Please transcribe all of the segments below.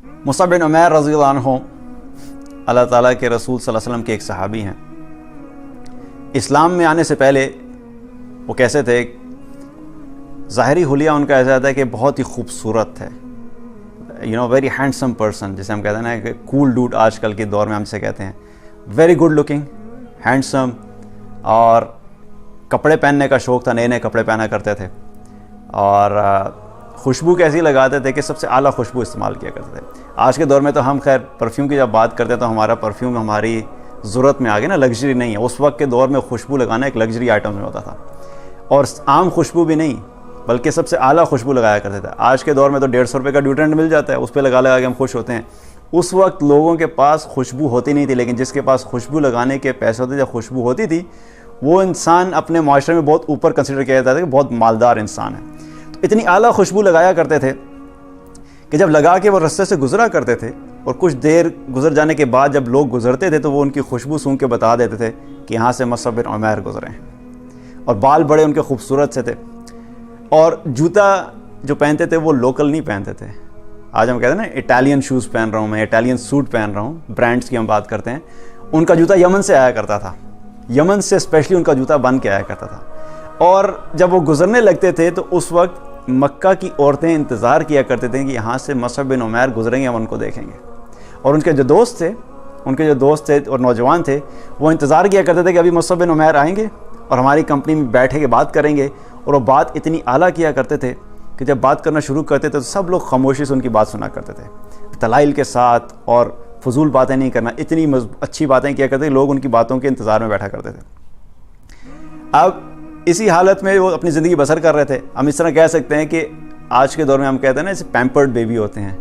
مصعب بن عمیر رضی اللہ عنہ اللہ تعالیٰ کے رسول صلی اللہ علیہ وسلم کے ایک صحابی ہیں. اسلام میں آنے سے پہلے وہ کیسے تھے؟ ظاہری حلیہ ان کا ایسا تھا کہ بہت ہی خوبصورت ہے، ویری ہینڈسم پرسن، جسے ہم کہتے ہیں نا کہ کول ڈوڈ آج کل کے دور میں ہم سے کہتے ہیں. ویری گڈ لکنگ، ہینڈسم، اور کپڑے پہننے کا شوق تھا، نئے نئے کپڑے پہنا کرتے تھے، اور خوشبو کیسی لگاتے تھے کہ سب سے اعلیٰ خوشبو استعمال کیا کرتے تھے. آج کے دور میں تو ہم خیر پرفیوم کی جب بات کرتے ہیں تو ہمارا پرفیوم ہماری ضرورت میں آ گیا نا، لگژری نہیں ہے. اس وقت کے دور میں خوشبو لگانا ایک لگژری آئٹم میں ہوتا تھا، اور عام خوشبو بھی نہیں بلکہ سب سے اعلیٰ خوشبو لگایا کرتے تھے. آج کے دور میں تو 150 روپے کا ڈیوڈرنٹ مل جاتا ہے، اس پہ لگا کے ہم خوش ہوتے ہیں. اس وقت لوگوں کے پاس خوشبو ہوتی نہیں تھی، لیکن جس کے پاس خوشبو لگانے کے پیسے ہوتے تھے، خوشبو ہوتی تھی، وہ انسان اپنے معاشرے میں بہت اوپر کنسیڈر کیا جاتا تھا کہ بہت مالدار انسان ہے. تو اتنی اعلیٰ خوشبو لگایا کرتے تھے کہ جب لگا کے وہ رستے سے گزرا کرتے تھے، اور کچھ دیر گزر جانے کے بعد جب لوگ گزرتے تھے تو وہ ان کی خوشبو سونگھ کے بتا دیتے تھے کہ یہاں سے مصعب بن عمیر گزرے ہیں. اور بال بڑے ان کے خوبصورت سے تھے، اور جوتا جو پہنتے تھے وہ لوکل نہیں پہنتے تھے. آج ہم کہتے ہیں نا اٹالین شوز پہن رہا ہوں میں، اٹالین سوٹ پہن رہا ہوں، برانڈس کی ہم بات کرتے ہیں. ان کا جوتا یمن سے آیا کرتا تھا، یمن سے اسپیشلی ان کا جوتا بن کے آیا کرتا تھا. اور جب وہ گزرنے لگتے تھے تو اس وقت مکہ کی عورتیں انتظار کیا کرتے تھے کہ یہاں سے مصعب بن عمیر گزریں گے، ہم ان کو دیکھیں گے. اور ان کے جو دوست تھے اور نوجوان تھے وہ انتظار کیا کرتے تھے کہ ابھی مصعب بن عمیر آئیں گے اور ہماری کمپنی میں بیٹھے کے بات کریں گے. اور وہ بات اتنی اعلیٰ کیا کرتے تھے کہ جب بات کرنا شروع کرتے تھے تو سب لوگ خاموشی سے ان کی بات سنا کرتے تھے، دلائل کے ساتھ، اور فضول باتیں نہیں کرنا، اتنی اچھی باتیں کیا کرتے تھے، لوگ ان کی باتوں کے انتظار میں بیٹھا کرتے تھے. اب اسی حالت میں وہ اپنی زندگی بسر کر رہے تھے. ہم اس طرح کہہ سکتے ہیں کہ آج کے دور میں ہم کہتے ہیں نا اسے پیمپرڈ بیبی ہوتے ہیں،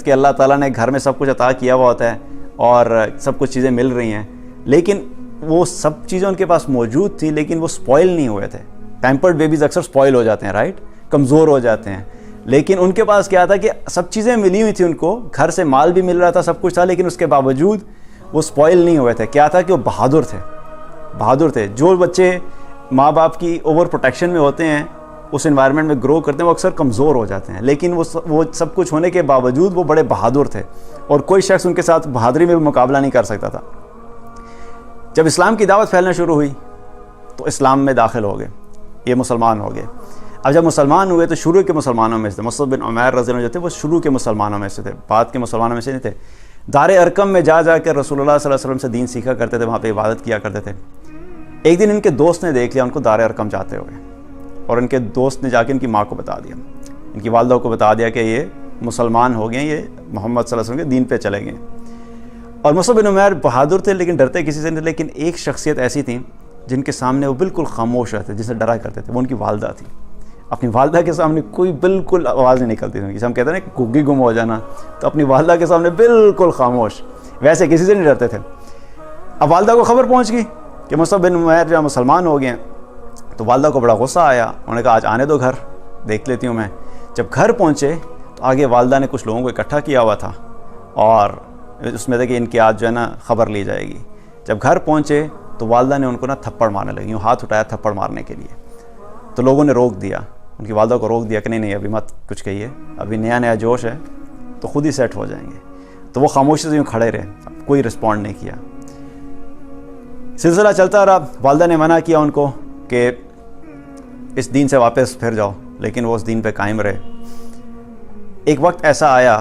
کہ اللہ تعالیٰ نے گھر میں سب کچھ عطا کیا ہوا ہوتا ہے اور سب کچھ چیزیں مل رہی ہیں، لیکن وہ سب چیزیں ان کے پاس موجود تھی لیکن وہ سپوائل نہیں ہوئے تھے. پیمپرڈ بیبیز اکثر سپوائل ہو جاتے ہیں، رائٹ، کمزور ہو جاتے ہیں. لیکن ان کے پاس کیا تھا کہ سب چیزیں ملی ہوئی تھیں، ان کو گھر سے مال بھی مل رہا تھا، سب کچھ تھا، لیکن اس کے باوجود وہ سپوائل نہیں ہوئے تھے. کیا تھا کہ وہ بہادر تھے. جو بچے ماں باپ کی اوور پروٹیکشن میں ہوتے ہیں، اس انوائرمنٹ میں گرو کرتے ہیں، وہ اکثر کمزور ہو جاتے ہیں، لیکن وہ سب کچھ ہونے کے باوجود وہ بڑے بہادر تھے، اور کوئی شخص ان کے ساتھ بہادری میں بھی مقابلہ نہیں کر سکتا تھا. جب اسلام کی دعوت پھیلنا شروع ہوئی تو اسلام میں داخل ہو گئے، یہ مسلمان ہو گئے. اب جب مسلمان ہوئے تو شروع کے مسلمانوں میں سے تھے. مصعب بن عمیر رضی اللہ عنہ جو تھے وہ شروع کے مسلمانوں میں سے تھے، بعد کے مسلمانوں میں سے نہیں تھے. دار ارقم میں جا کر رسول اللہ صلی اللہ علیہ وسلم سے دین سیکھا کرتے تھے، وہاں پہ عبادت کیا کرتے تھے. ایک دن ان کے دوست نے دیکھ لیا ان کو دار ارقم جاتے ہوئے، اور ان کے دوست نے جا کے ان کی ماں کو بتا دیا، ان کی والدہ کو بتا دیا کہ یہ مسلمان ہو گئے، یہ محمد صلی اللہ علیہ وسلم کے دین پہ چلے گئے. اور مصعب بن عمیر بہادر تھے لیکن ڈرتے کسی سے نہیں تھے. لیکن ایک شخصیت ایسی تھی جن کے سامنے وہ بالکل خاموش رہتے، جن سے ڈرا کرتے تھے، وہ ان کی والدہ تھی. اپنی والدہ کے سامنے کوئی بالکل آواز نہیں نکلتی تھی. جسے ہم کہتے ہیں نا گگی گم ہو جانا، تو اپنی والدہ کے سامنے بالکل خاموش، ویسے کسی سے نہیں ڈرتے تھے. اب والدہ کو خبر پہنچ گئی کہ مصعب بن عمیر جو مسلمان ہو گئے ہیں، تو والدہ کو بڑا غصہ آیا. انہوں نے کہا آج آنے دو گھر، دیکھ لیتی ہوں میں. جب گھر پہنچے تو آگے والدہ نے کچھ لوگوں کو اکٹھا کیا ہوا تھا، اور اس میں تھا کہ ان کی آج جو ہے نا خبر لی جائے گی. جب گھر پہنچے تو والدہ نے ان کو نا تھپڑ مارنے لگی، یوں ہاتھ اٹھایا تھپڑ مارنے کے لیے. تو لوگوں نے روک دیا، ان کی والدہ کو روک دیا کہ نہیں ابھی مت کچھ کہیے، ابھی نیا جوش ہے تو خود ہی سیٹ ہو جائیں گے. تو وہ خاموشی سے یوں کھڑے رہے، کوئی رسپونڈ نہیں کیا. سلسلہ چلتا رہا. والدہ نے منع کیا ان کو کہ اس دین سے واپس پھر جاؤ، لیکن وہ اس دین پہ قائم رہے. ایک وقت ایسا آیا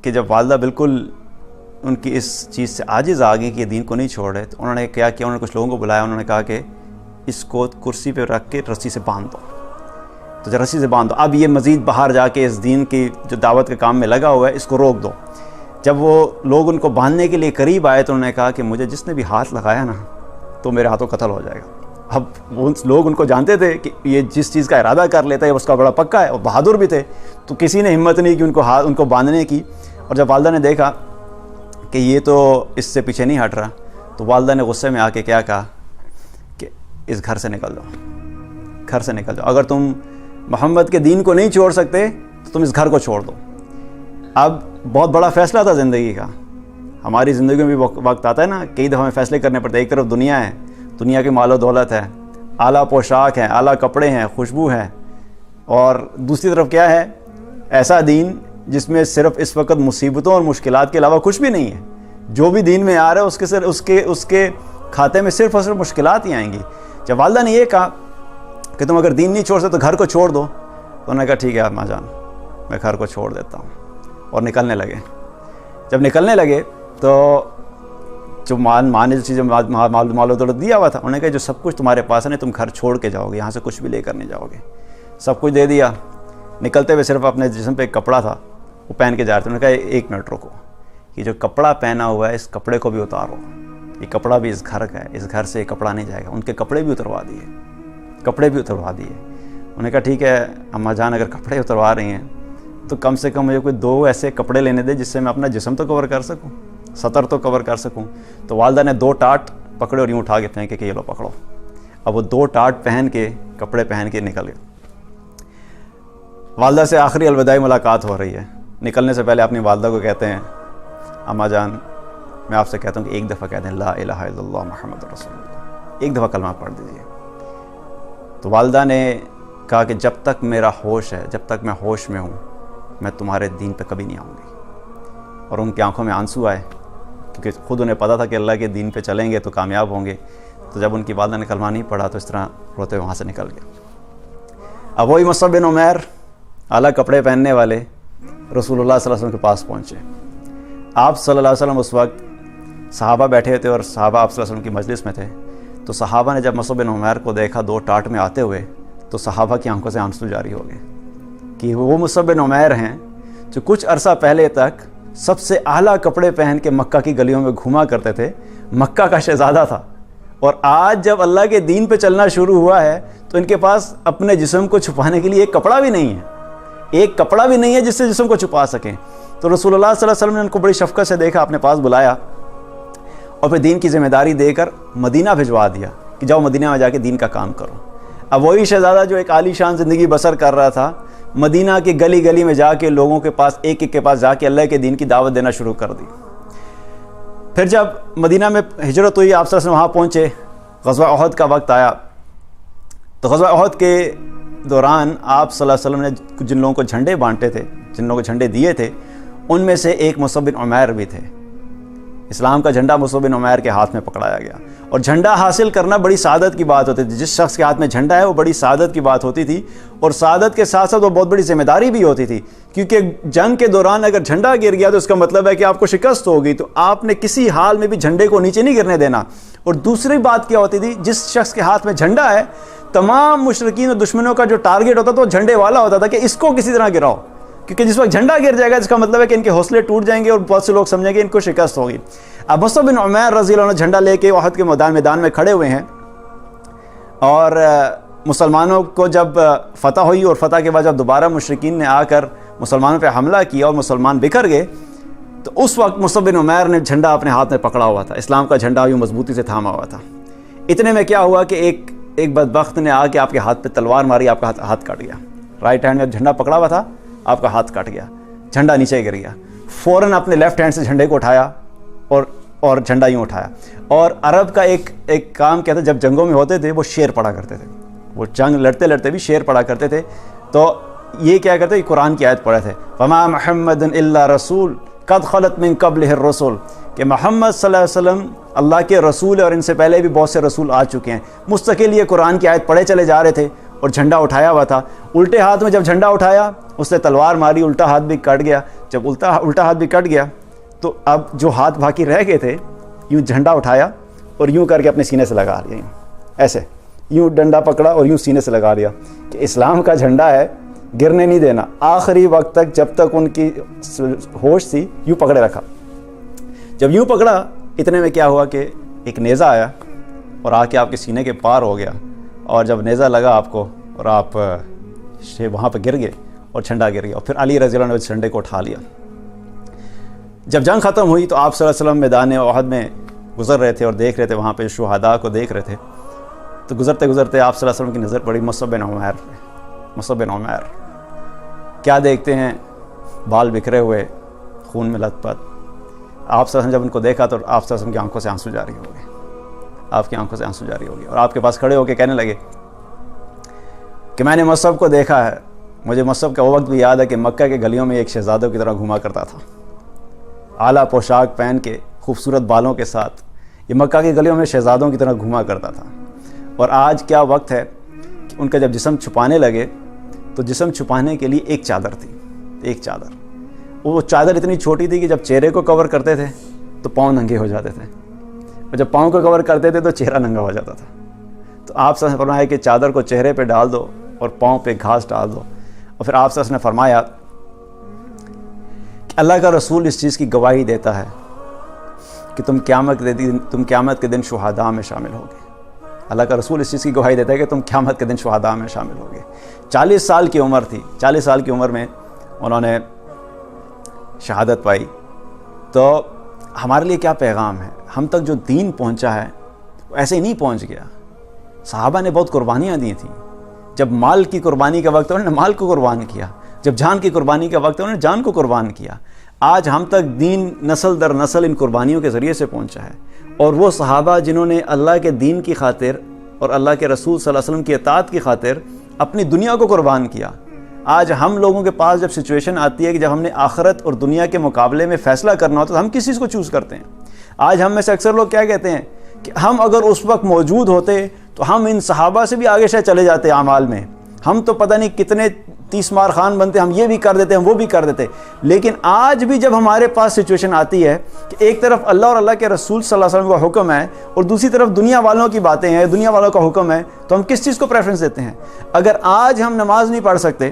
کہ جب والدہ بالکل ان کی اس چیز سے عاجز آ گئی کہ یہ دین کو نہیں چھوڑ رہے، تو انہوں نے کیا کیا، انہوں نے کچھ لوگوں کو بلایا، انہوں نے کہا کہ اس کو کرسی پہ رکھ کے رسی سے باندھ دو. تو رسی سے باندھ دو، اب یہ مزید باہر جا کے اس دین کی جو دعوت کے کام میں لگا ہوا ہے اس کو روک دو. جب وہ لوگ ان کو باندھنے کے لیے قریب آئے تو انہوں نے کہا کہ مجھے جس نے بھی ہاتھ لگایا نا تو میرے ہاتھوں قتل ہو جائے گا. اب وہ لوگ ان کو جانتے تھے کہ یہ جس چیز کا ارادہ کر لیتا ہے اس کا بڑا پکا ہے، اور بہادر بھی تھے، تو کسی نے ہمت نہیں کی ان کو باندھنے کی. اور جب والدہ نے دیکھا کہ یہ تو اس سے پیچھے نہیں ہٹ رہا، تو والدہ نے غصے میں آ کے کیا کہا کہ اس گھر سے نکل جاؤ، اگر تم محمد کے دین کو نہیں چھوڑ سکتے تو تم اس گھر کو چھوڑ دو. اب بہت بڑا فیصلہ تھا زندگی کا. ہماری زندگی میں بھی وقت آتا ہے نا، کئی دفعہ ہمیں فیصلے کرنے پڑتے ہیں. ایک طرف دنیا ہے، دنیا کی مال و دولت ہے، اعلیٰ پوشاک ہے، اعلیٰ کپڑے ہیں، خوشبو ہے، اور دوسری طرف کیا ہے، ایسا دین جس میں صرف اس وقت مصیبتوں اور مشکلات کے علاوہ کچھ بھی نہیں ہے. جو بھی دین میں آ رہا ہے اس کے کھاتے میں صرف اور صرف مشکلات ہی آئیں گی. جب والدہ نے یہ کہا کہ تم اگر دین نہیں چھوڑ سکتے تو گھر کو چھوڑ دو, تو انہوں نے کہا ٹھیک ہے اماں جان, میں گھر کو چھوڑ دیتا ہوں, اور نکلنے لگے. جب نکلنے لگے تو جو ماں نے جو چیزیں مال و دولت دیا ہوا تھا, انہوں نے کہا جو سب کچھ تمہارے پاس ہے تم گھر چھوڑ کے جاؤ گے, یہاں سے کچھ بھی لے کر نہیں جاؤ گے. سب کچھ دے دیا. نکلتے ہوئے صرف اپنے جسم پہ ایک کپڑا تھا وہ پہن کے جا رہے تھے. انہوں نے کہا 1 منٹ رکو, یہ جو کپڑا پہنا ہوا ہے اس کپڑے کو بھی اتارو, یہ کپڑا بھی اس گھر کا ہے, اس گھر سے یہ کپڑا نہیں جائے گا. ان کے کپڑے بھی اتروا دیے. انہوں نے کہا ٹھیک ہے اماں جان, اگر کپڑے اتروا رہی ہیں تو کم سے کم مجھے کوئی 2 ایسے کپڑے لینے دے جس سے میں اپنا جسم تو کور کر سکوں, سطر تو کور کر سکوں. تو والدہ نے 2 ٹاٹ پکڑے اور یوں اٹھا کے پھینکے کہ یہ لو پکڑو. اب وہ 2 ٹاٹ پہن کے, کپڑے پہن کے نکل گئے. والدہ سے آخری الوداعی ملاقات ہو رہی ہے. نکلنے سے پہلے اپنی والدہ کو کہتے ہیں اماں جان میں آپ سے کہتا ہوں کہ ایک دفعہ کہہ دیں لا الہ الا اللہ محمد رسول اللہ, ایک دفعہ کلمہ پڑھ دیجیے. تو والدہ نے کہا کہ جب تک میرا ہوش ہے, جب تک میں ہوش میں ہوں, میں تمہارے دین پہ کبھی نہیں آؤں گی. اور ان کی آنکھوں میں آنسو آئے, کیونکہ خود انہیں پتا تھا کہ اللہ کے دین پہ چلیں گے تو کامیاب ہوں گے. تو جب ان کی والدہ نے کلمہ نہیں پڑھا تو اس طرح روتے وہاں سے نکل گئے. اب وہی مصعب بن عمیر اعلیٰ کپڑے پہننے والے رسول اللہ صلی اللہ علیہ وسلم کے پاس پہنچے. آپ صلی اللہ علیہ وسلم اس وقت صحابہ بیٹھے تھے اور صحابہ آپ صلی اللہ علیہ وسلم کی مجلس میں تھے. تو صحابہ نے جب مصعب بن عمیر کو دیکھا 2 ٹاٹ میں آتے ہوئے تو صحابہ کی آنکھوں سے آنسو جاری ہو گئے کہ وہ مصعب بن عمیر ہیں جو کچھ عرصہ پہلے تک سب سے اعلیٰ کپڑے پہن کے مکہ کی گلیوں میں گھوما کرتے تھے, مکہ کا شہزادہ تھا. اور آج جب اللہ کے دین پہ چلنا شروع ہوا ہے تو ان کے پاس اپنے جسم کو چھپانے کے لیے ایک کپڑا بھی نہیں ہے, ایک کپڑا بھی نہیں ہے جس سے جسم کو چھپا سکیں. تو رسول اللہ صلی اللہ علیہ وسلم نے ان کو بڑی شفقت سے دیکھا, اپنے پاس بلایا اور پھر دین کی ذمہ داری دے کر مدینہ بھجوا دیا کہ جاؤ مدینہ میں جا کے دین کا کام کرو. اب وہی شہزادہ جو ایک عالی شان زندگی بسر کر رہا تھا, مدینہ کی گلی گلی میں جا کے لوگوں کے پاس ایک کے پاس جا کے اللہ کے دین کی دعوت دینا شروع کر دی. پھر جب مدینہ میں ہجرت ہوئی, آپ صلی اللہ علیہ وسلم وہاں پہنچے, غزوہ احد کا وقت آیا. تو غزوہ احد کے دوران آپ صلی اللہ علیہ وسلم نے جن لوگوں کو جھنڈے بانٹے تھے, جن لوگوں کو جھنڈے دیے تھے, ان میں سے ایک مصعب بن عمیر بھی تھے. اسلام کا جھنڈا مصعب بن عمیر کے ہاتھ میں پکڑایا گیا. اور جھنڈا حاصل کرنا بڑی سعادت کی بات ہوتی تھی. جس شخص کے ہاتھ میں جھنڈا ہے وہ بڑی سعادت کی بات ہوتی تھی, اور سعادت کے ساتھ ساتھ وہ بہت بڑی ذمہ داری بھی ہوتی تھی. کیونکہ جنگ کے دوران اگر جھنڈا گر گیا تو اس کا مطلب ہے کہ آپ کو شکست ہوگی, تو آپ نے کسی حال میں بھی جھنڈے کو نیچے نہیں گرنے دینا. اور دوسری بات کیا ہوتی تھی, جس شخص کے ہاتھ میں جھنڈا ہے تمام مشرکین اور دشمنوں کا جو ٹارگٹ ہوتا تھا وہ جھنڈے والا ہوتا تھا کہ اس کو کسی طرح گراؤ, کیونکہ جس وقت جھنڈا گر جائے گا اس کا مطلب ہے کہ ان کے حوصلے ٹوٹ جائیں گے اور بہت سے لوگ سمجھیں گے ان کو شکست ہوگی. اب مصعب بن عمیر رضی اللہ عنہ جھنڈا لے کے احد کے میدان میں کھڑے ہوئے ہیں, اور مسلمانوں کو جب فتح ہوئی اور فتح کے بعد جب دوبارہ مشرکین نے آ کر مسلمانوں پہ حملہ کیا اور مسلمان بکھر گئے, تو اس وقت مصعب بن عمیر نے جھنڈا اپنے ہاتھ میں پکڑا ہوا تھا, اسلام کا جھنڈا یوں مضبوطی سے تھاما ہوا تھا. اتنے میں کیا ہوا کہ ایک بدبخت نے آ کے آپ کے ہاتھ پہ تلوار ماری, آپ کا ہاتھ کٹ گیا. رائٹ ہینڈ میں جھنڈا پکڑا ہوا تھا, آپ کا ہاتھ کٹ گیا, جھنڈا نیچے گر گیا. فوراً اپنے لیفٹ ہینڈ سے جھنڈے کو اٹھایا اور جھنڈا یوں اٹھایا. اور عرب کا ایک کام کیا تھا, جب جنگوں میں ہوتے تھے وہ شعر پڑھا کرتے تھے, وہ جنگ لڑتے لڑتے بھی شعر پڑھا کرتے تھے. تو یہ کیا کرتے تھے, قرآن کی آیت پڑھے تھے, وما محمد الا رسول قد خلت من قبلہ الرسل, کہ محمد صلی اللہ علیہ وسلم اللہ کے رسول ہے اور ان سے پہلے بھی بہت سے رسول آ چکے ہیں. مستقل یہ قرآن کی آیت پڑھے چلے جا رہے تھے اور جھنڈا اٹھایا ہوا تھا. الٹے ہاتھ میں جب جھنڈا اٹھایا اس نے تلوار ماری, الٹا ہاتھ بھی کٹ گیا. جب الٹا ہاتھ بھی کٹ گیا تو اب جو ہاتھ باقی رہ گئے تھے, یوں جھنڈا اٹھایا اور یوں کر کے اپنے سینے سے لگا لیا, ایسے یوں ڈنڈا پکڑا اور یوں سینے سے لگا لیا کہ اسلام کا جھنڈا ہے, گرنے نہیں دینا. آخری وقت تک جب تک ان کی ہوش تھی یوں پکڑے رکھا. جب یوں پکڑا, اتنے میں کیا ہوا کہ ایک نیزہ آیا اور آ کے آپ کے سینے کے پار ہو گیا. اور جب نیزہ لگا آپ کو اور آپ وہاں پہ گر گئے اور جھنڈا گر گیا. اور پھر علی رضی اللہ عنہ نے جھنڈے کو اٹھا لیا. جب جنگ ختم ہوئی تو آپ صلی اللہ علیہ وسلم میدان احد میں گزر رہے تھے اور دیکھ رہے تھے, وہاں پہ شہداء کو دیکھ رہے تھے. تو گزرتے گزرتے آپ صلی اللہ علیہ وسلم کی نظر پڑی مصعب بن عمیر پہ. مصعب بن عمیر کیا دیکھتے ہیں, بال بکھرے ہوئے, خون میں لت پت. آپ صلی اللہ علیہ وسلم جب ان کو دیکھا تو آپ صلی اللہ علیہ وسلم کی آنکھوں سے آنسو جاری ہو گئے, آپ کی آنکھوں سے آنسو جاری ہو گئے. اور آپ کے پاس کھڑے ہو کے کہنے لگے کہ میں نے مصعب کو دیکھا ہے مجھے مصعب کا وہ وقت بھی یاد ہے کہ مکہ کے گلیوں میں ایک شہزادوں کی طرح گھوما کرتا تھا، اعلیٰ پوشاک پہن کے، خوبصورت بالوں کے ساتھ یہ مکہ کی گلیوں میں شہزادوں کی طرح گھوما کرتا تھا۔ اور آج کیا وقت ہے کہ ان کا جب جسم چھپانے لگے تو جسم چھپانے کے لیے ایک چادر تھی، ایک چادر، وہ چادر اتنی چھوٹی تھی کہ جب چہرے کو کور کرتے تھے تو پاؤں ننگے ہو جاتے تھے، اور جب پاؤں کو کور کرتے تھے تو چہرہ ننگا ہو جاتا تھا۔ تو آپ سے فرمایا کہ چادر کو چہرے پہ ڈال دو اور پاؤں پہ گھاس ڈال دو، اور پھر آپ سے اس نے فرمایا کہ اللہ کا رسول اس چیز کی گواہی دیتا ہے کہ تم قیامت کے دن شہداء میں شامل ہوگے۔ اللہ کا رسول اس چیز کی گواہی دیتا ہے کہ تم قیامت کے دن شہداء میں شامل ہوگے۔ 40 سال کی عمر تھی، 40 سال کی عمر میں انہوں نے شہادت پائی۔ تو ہمارے لیے کیا پیغام ہے؟ ہم تک جو دین پہنچا ہے وہ ایسے ہی نہیں پہنچ گیا۔ صحابہ نے بہت قربانیاں دی تھیں، جب مال کی قربانی کا وقت انہوں نے مال کو قربان کیا، جب جان کی قربانی کا وقت انہوں نے جان کو قربان کیا۔ آج ہم تک دین نسل در نسل ان قربانیوں کے ذریعے سے پہنچا ہے، اور وہ صحابہ جنہوں نے اللہ کے دین کی خاطر اور اللہ کے رسول صلی اللہ علیہ وسلم کی اطاعت کی خاطر اپنی دنیا کو قربان کیا۔ آج ہم لوگوں کے پاس جب سچویشن آتی ہے کہ جب ہم نے آخرت اور دنیا کے مقابلے میں فیصلہ کرنا ہوتا ہے تو ہم کس چیز کو چوز کرتے ہیں؟ آج ہم میں سے اکثر لوگ کیا کہتے ہیں کہ ہم اگر اس وقت موجود ہوتے تو ہم ان صحابہ سے بھی آگے شاید چلے جاتے اعمال میں، ہم تو پتہ نہیں کتنے 30 مار خان بنتے، ہم یہ بھی کر دیتے، ہم وہ بھی کر دیتے۔ لیکن آج بھی جب ہمارے پاس سچویشن آتی ہے کہ ایک طرف اللہ اور اللہ کے رسول صلی اللہ علیہ وسلم کا حکم ہے اور دوسری طرف دنیا والوں کی باتیں ہیں، دنیا والوں کا حکم ہے، تو ہم کس چیز کو پریفرنس دیتے ہیں؟ اگر آج ہم نماز نہیں پڑھ سکتے،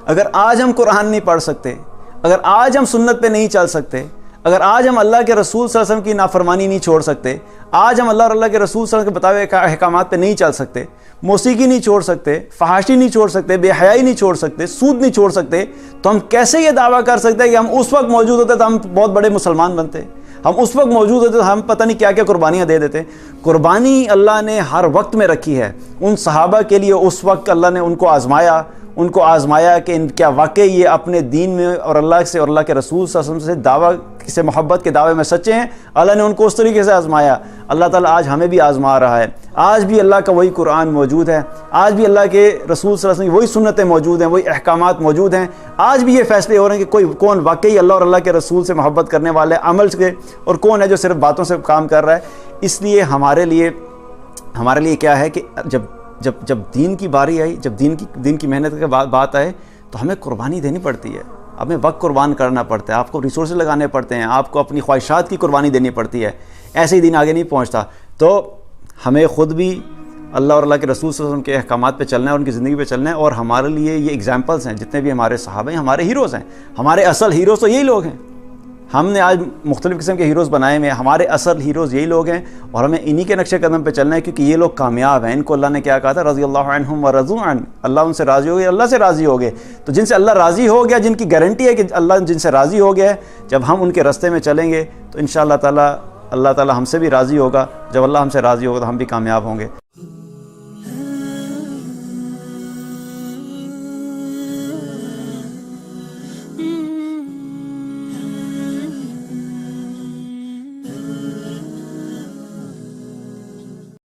اگر آج ہم قرآن نہیں پڑھ سکتے، اگر آج ہم سنت پہ نہیں چل سکتے، اگر آج ہم اللہ کے رسول صلی اللہ علیہ وسلم کی نافرمانی نہیں چھوڑ سکتے، آج ہم اللہ اور اللہ کے رسول صلی اللہ علیہ وسلم کے بتائے ہوئے احکامات پہ نہیں چل سکتے، موسیقی نہیں چھوڑ سکتے، فحاشی نہیں چھوڑ سکتے، بے حیائی نہیں چھوڑ سکتے، سود نہیں چھوڑ سکتے، تو ہم کیسے یہ دعویٰ کر سکتے ہیں کہ ہم اس وقت موجود ہوتے تو ہم بہت بڑے مسلمان بنتے؟ ہم اس وقت موجود ہوتے تو ہم پتہ نہیں کیا کیا قربانیاں دے دیتے۔ قربانی اللہ نے ہر وقت میں رکھی ہے۔ ان صحابہ کے لیے اس وقت اللہ نے ان کو آزمایا کہ کیا واقعی یہ اپنے دین میں اور اللہ سے اور اللہ کے رسول صلی اللہ علیہ وسلم سے دعویٰ سے محبت کے دعوے میں سچے ہیں۔ اللہ نے ان کو اس طریقے سے آزمایا۔ اللہ تعالیٰ آج ہمیں بھی آزما رہا ہے۔ آج بھی اللہ کا وہی قرآن موجود ہے، آج بھی اللہ کے رسول صلی اللہ علیہ وسلم کی وہی سنتیں موجود ہیں، وہی احکامات موجود ہیں۔ آج بھی یہ فیصلے ہو رہے ہیں کہ کون واقعی اللہ اور اللہ کے رسول سے محبت کرنے والے عمل سے، اور کون ہے جو صرف باتوں سے کام کر رہا ہے۔ اس لیے ہمارے لیے کیا ہے کہ جب دین کی باری آئی، جب دین کی محنت کی بات آئے تو ہمیں قربانی دینی پڑتی ہے، ہمیں وقت قربان کرنا پڑتا ہے، آپ کو ریسورسز لگانے پڑتے ہیں، آپ کو اپنی خواہشات کی قربانی دینی پڑتی ہے۔ ایسے ہی دین آگے نہیں پہنچتا۔ تو ہمیں خود بھی اللہ اور اللہ کے رسول صلی اللہ علیہ وسلم کے احکامات پہ چلنا ہے اور ان کی زندگی پہ چلنا ہے، اور ہمارے لیے یہ ایگزامپلس ہیں، جتنے بھی ہمارے صحابہ ہیں ہمارے ہیروز ہیں۔ ہمارے اصل ہیروز تو یہی لوگ ہیں۔ ہم نے آج مختلف قسم کے ہیروز بنائے ہوئے ہیں، ہمارے اصل ہیروز یہی لوگ ہیں، اور ہمیں انہی کے نقش قدم پہ چلنا ہے، کیونکہ یہ لوگ کامیاب ہیں۔ ان کو اللہ نے کیا کہا تھا؟ رضی اللہ عنہم ورضوا عنہ، اللہ ان سے راضی ہو گئے، اللہ سے راضی ہو گئے۔ تو جن سے اللہ راضی ہو گیا، جن کی گارنٹی ہے کہ اللہ جن سے راضی ہو گیا ہے، جب ہم ان کے راستے میں چلیں گے تو انشاءاللہ تعالیٰ اللہ تعالیٰ ہم سے بھی راضی ہوگا۔ جب اللہ ہم سے راضی ہوگا تو ہم بھی کامیاب ہوں گے۔